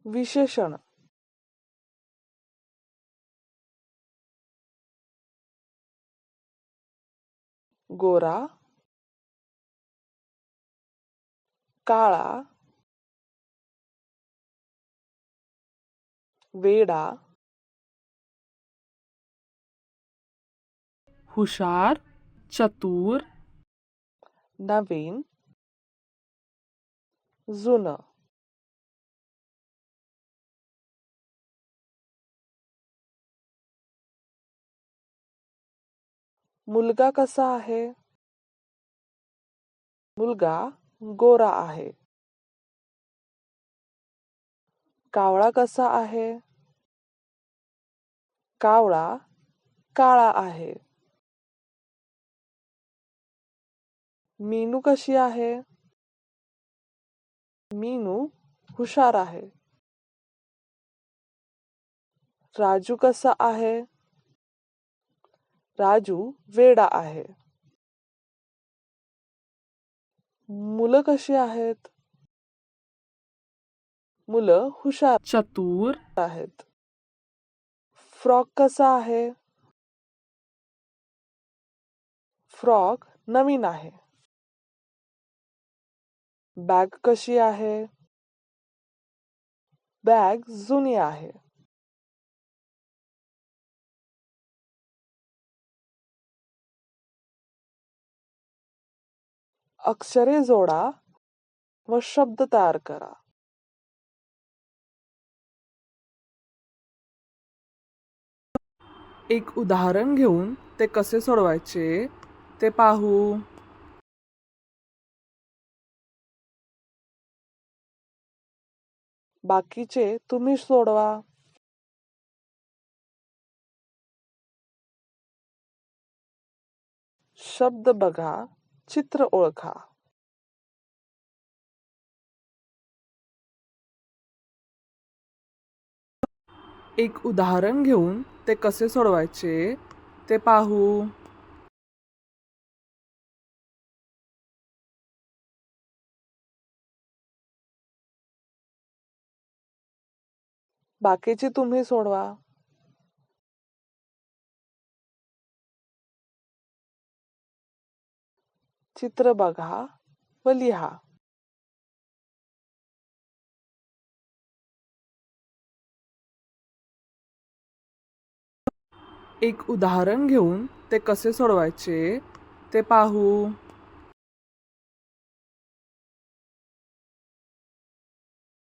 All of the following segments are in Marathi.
विशेषण गोरा, काळा, वेडा, हुशार, चतुर, नवीन, जुनं. मुलगा कसा आहे? मुलगा गोरा आहे. कावळा कसा आहे? कावळा काळा आहे. मीनू कशी आहे? मीनू हुशार आहे. राजू कसा आहे? राजू वेडा आहे. मुलं कशी आहेत? मुलं हुशार चतुर, आहेत. फ्रॉक कसा आहे? फ्रॉक नवीन आहे. बॅग कशी आहे? बॅग जुनी आहे. अक्षरे जोडा व शब्द तयार करा. एक उदाहरण घेऊन ते कसे सोडवायचे ते पाहू. बाकीचे तुम्ही सोडवा. शब्द बघा, चित्र ओळखा. एक उदाहरण घेऊन ते कसे सोडवायचे ते पाहू. बाकीचे तुम्ही सोडवा. चित्र बघा व लिहा. एक उदाहरण घेऊन ते कसे सोडवायचे ते पाहू.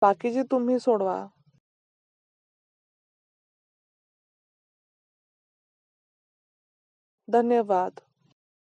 बाकीचे तुम्ही सोडवा. धन्यवाद.